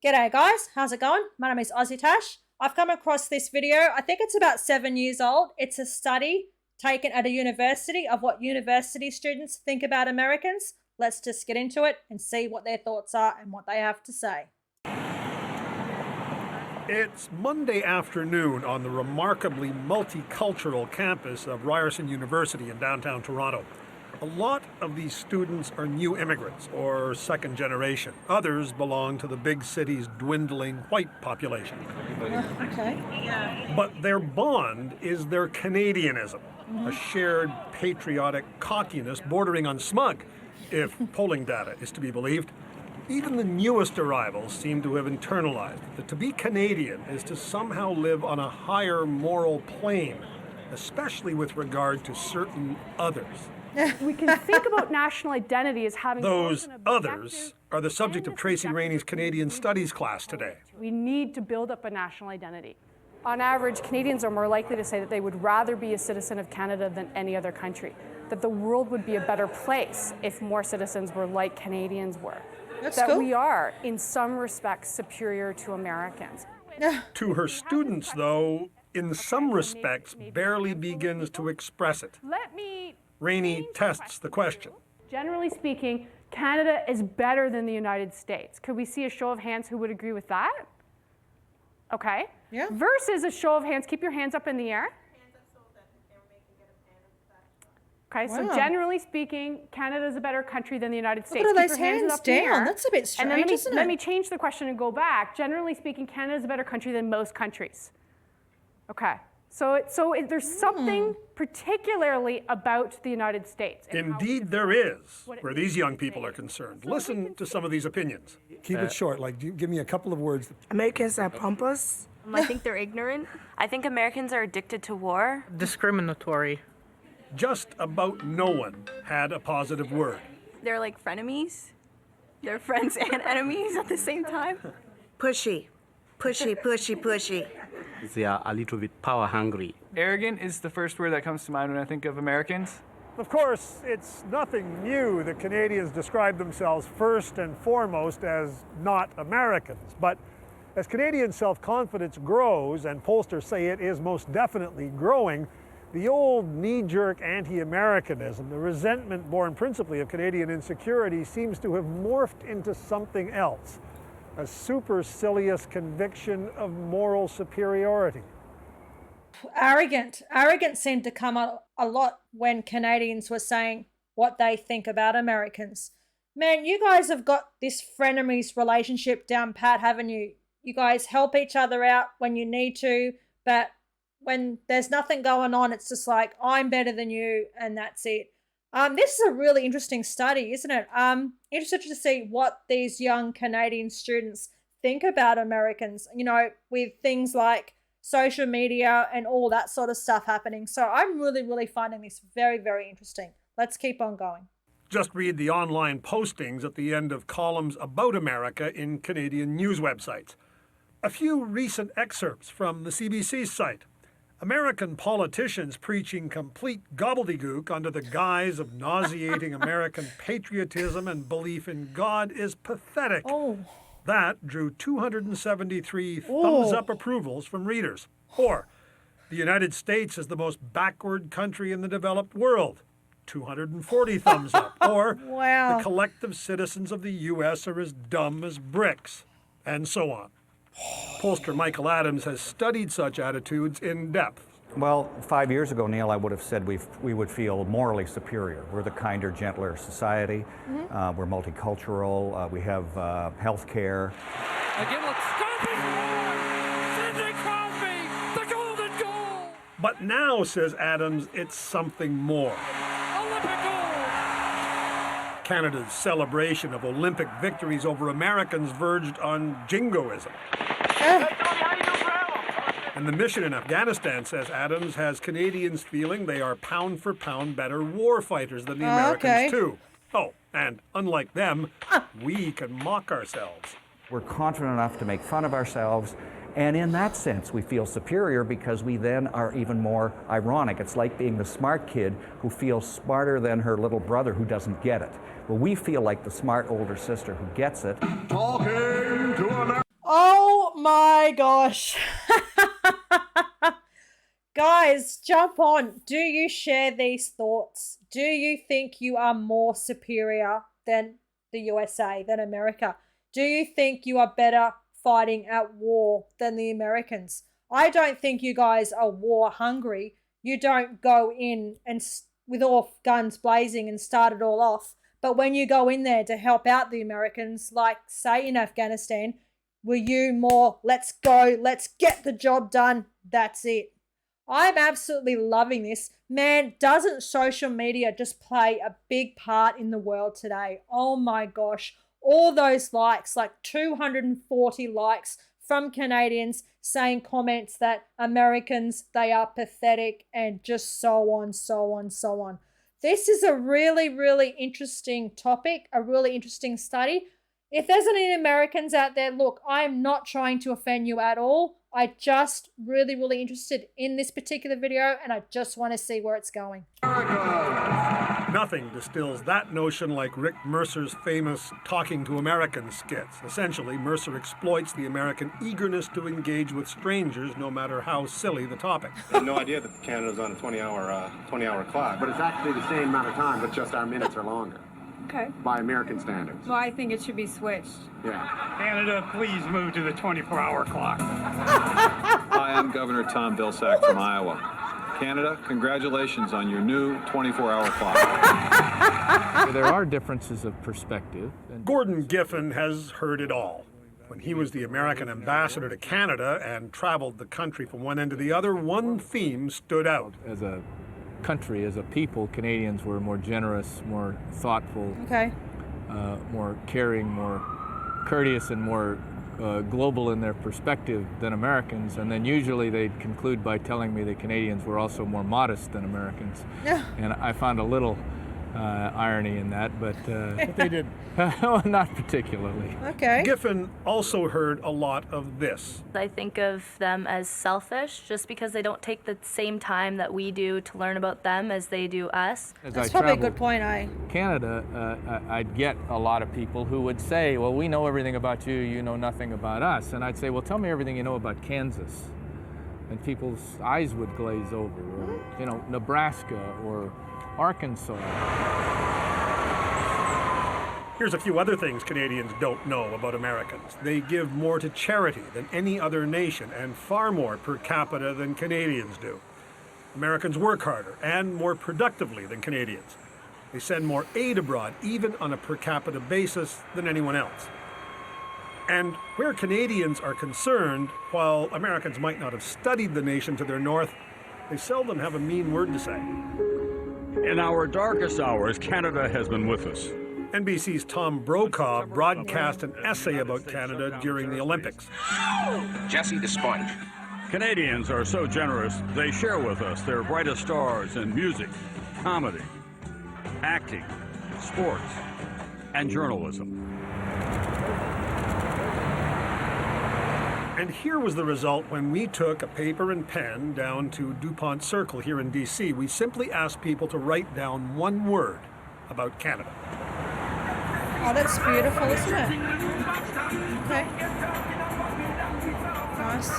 G'day guys, how's it going? My name is AussieTash. I've come across this video, I think it's about 7 years old. It's a study taken at a university of what university students think about Americans. Let's just get into it and see what their thoughts are and what they have to say. It's Monday afternoon on the remarkably multicultural campus of Ryerson University in downtown Toronto. A lot of these students are new immigrants or second generation. Others belong to the big city's dwindling white population. Okay. But their bond is their Canadianism, a shared patriotic cockiness bordering on smug, if polling data is to be believed. Even the newest arrivals seem to have internalized that to be Canadian is to somehow live on a higher moral plane, especially with regard to certain others. We can think about national identity as having Those others are the subject of Tracy Rainey's Canadian Studies class today. We need to build up a national identity. On average, Canadians are more likely to say that they would rather be a citizen of Canada than any other country, that the world would be a better place if more citizens were like Canadians were. That's cool. We are, in some respects, superior to Americans. To her students, though, in some respects, barely begins to express it. Rainey tests the question. Generally speaking, Canada is better than the United States. Could we see a show of hands who would agree with that? Okay. Yeah. Versus a show of hands, keep your hands up in the air. Okay, so generally speaking, Canada is a better country than the United States. Look at Keep those your hands hands up in the down. air. That's a bit strange, and then isn't let it? me change the question and go back. Generally speaking, Canada is a better country than most countries. Okay. So there's something particularly about the United States. Indeed there is, where these young people are concerned. Listen to some of these opinions. Keep it short, give me a couple of words. Americans are pompous. I think they're ignorant. I think Americans are addicted to war. Discriminatory. Just about no one had a positive word. They're like frenemies. They're friends and enemies at the same time. Pushy. Pushy, pushy, pushy. They are a little bit power hungry. Arrogant is the first word that comes to mind when I think of Americans. Of course, it's nothing new that Canadians describe themselves first and foremost as not Americans. But as Canadian self-confidence grows, and pollsters say it is most definitely growing, the old knee-jerk anti-Americanism, the resentment born principally of Canadian insecurity, seems to have morphed into something else, a supercilious conviction of moral superiority. Arrogant seemed to come up a lot when Canadians were saying what they think about Americans. Man, you guys have got this frenemies relationship down pat, haven't you? You guys help each other out when you need to, but when there's nothing going on, it's just like, I'm better than you, and that's it. This is a really interesting study, isn't it? Interested to see what these young Canadian students think about Americans, with things like social media and all that sort of stuff happening. So I'm really finding this very, very interesting. Let's keep on going. Just read the online postings at the end of columns about America in Canadian news websites. A few recent excerpts from the CBC's site. American politicians preaching complete gobbledygook under the guise of nauseating American patriotism and belief in God is pathetic. Oh. That drew 273 thumbs-up approvals from readers. Or, the United States is the most backward country in the developed world. 240 thumbs up. Or, wow. The collective citizens of the U.S. are as dumb as bricks. And so on. Pollster Michael Adams has studied such attitudes in depth. Well, 5 years ago, Neil, I would have said we would feel morally superior. We're the kinder, gentler society. We're multicultural. We have health care. Again, let's stop it! Sidney Crosby, the golden goal! But now, says Adams, it's something more. Olympic goal! Canada's celebration of Olympic victories over Americans verged on jingoism. And the mission in Afghanistan, says Adams, has Canadians feeling they are pound for pound better war fighters than the Americans too. Oh, and unlike them, we can mock ourselves. We're confident enough to make fun of ourselves, and in that sense we feel superior because we then are even more ironic. It's like being the smart kid who feels smarter than her little brother who doesn't get it. Well, we feel like the smart older sister who gets it. Talking to America. my gosh. Guys, jump on. Do you share these thoughts? Do you think you are more superior than the USA, than America? Do you think you are better fighting at war than the Americans? I don't think you guys are war hungry. You don't go in and with all guns blazing and start it all off. But when you go in there to help out the Americans, like say in Afghanistan, were you more, let's go, let's get the job done, that's it. I'm absolutely loving this. Man, doesn't social media just play a big part in the world today? Oh my gosh. All those likes, like 240 likes from Canadians saying comments that Americans, they are pathetic and just so on, so on, so on. This is a really, really interesting topic, a really interesting study. If there's any Americans out there, look, I'm not trying to offend you at all. I just really, really interested in this particular video and I just want to see where it's going. Nothing distills that notion like Rick Mercer's famous Talking to Americans skits. Essentially, Mercer exploits the American eagerness to engage with strangers, no matter how silly the topic. I had no idea that Canada's on a 20-hour clock. But it's actually the same amount of time, but just our minutes are longer. Okay. By American standards. Well, I think it should be switched. Yeah. Canada, please move to the 24-hour clock. Hi, I'm Governor Tom Vilsack from Iowa. Canada, congratulations on your new 24-hour clock. There are differences of perspective. Gordon Giffen has heard it all. When he was the American ambassador to Canada and traveled the country from one end to the other, one theme stood out. As a country, as a people, Canadians were more generous, more thoughtful, more caring, more courteous, and more global in their perspective than Americans. And then usually they'd conclude by telling me that Canadians were also more modest than Americans. Yeah. And I found a little irony in that, but they did. Not particularly. Okay. Giffen also heard a lot of this. I think of them as selfish just because they don't take the same time that we do to learn about them as they do us. That's probably a good point, Canada, I'd get a lot of people who would say, well, we know everything about you, you know nothing about us. And I'd say, well, tell me everything you know about Kansas. And people's eyes would glaze over, or, you know, Nebraska or Arkansas. Here's a few other things Canadians don't know about Americans. They give more to charity than any other nation and far more per capita than Canadians do. Americans work harder and more productively than Canadians. They send more aid abroad, even on a per capita basis, than anyone else. And where Canadians are concerned, while Americans might not have studied the nation to their north, they seldom have a mean word to say. In our darkest hours, Canada has been with us. NBC's Tom Brokaw broadcast an essay about Canada during the Olympics. Jesse the Sponge. Canadians are so generous, they share with us their brightest stars in music, comedy, acting, sports, and journalism. And here was the result when we took a paper and pen down to DuPont Circle here in D.C. We simply asked people to write down one word about Canada. Oh, that's beautiful, isn't it? Okay. Nice.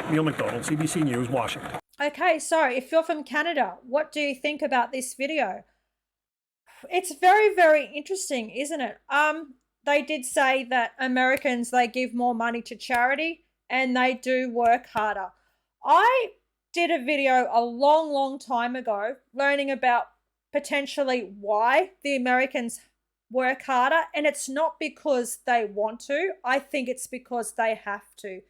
Neil McDonald, CBC News, Washington. Okay, so if you're from Canada, what do you think about this video? It's very, very interesting, isn't it? They did say that Americans, they give more money to charity and they do work harder. I did a video a long, long time ago learning about potentially why the Americans work harder, and it's not because they want to. I think it's because they have to.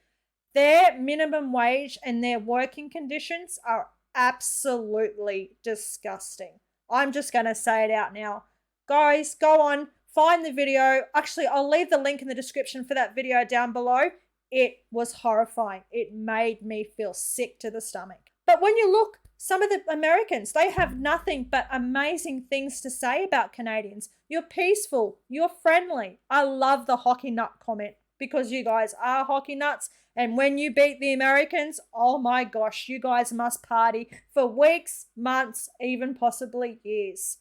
Their minimum wage and their working conditions are absolutely disgusting. I'm just going to say it out now. Guys, go on, find the video. Actually, I'll leave the link in the description for that video down below. It was horrifying. It made me feel sick to the stomach. But when you look, some of the Americans, they have nothing but amazing things to say about Canadians. You're peaceful. You're friendly. I love the hockey nut comment because you guys are hockey nuts. And when you beat the Americans, oh my gosh, you guys must party for weeks, months, even possibly years.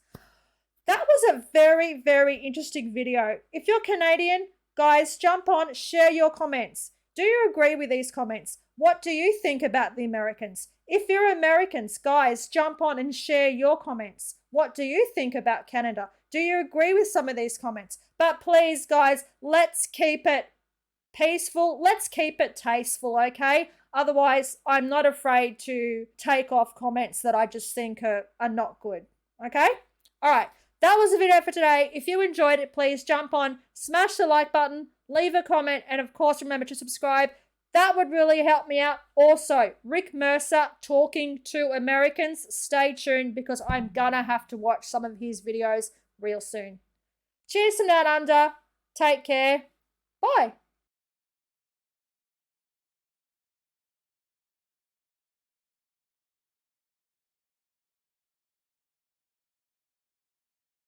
That was a very, very interesting video. If you're Canadian, guys, jump on, share your comments. Do you agree with these comments? What do you think about the Americans? If you're Americans, guys, jump on and share your comments. What do you think about Canada? Do you agree with some of these comments? But please, guys, let's keep it peaceful. Let's keep it tasteful, okay? Otherwise, I'm not afraid to take off comments that I just think are not good, okay? All right, that was the video for today. If you enjoyed it, please jump on, smash the like button, leave a comment, and of course, remember to subscribe. That would really help me out. Also, Rick Mercer talking to Americans. Stay tuned because I'm gonna have to watch some of his videos real soon. Cheers from down under. Take care. Bye.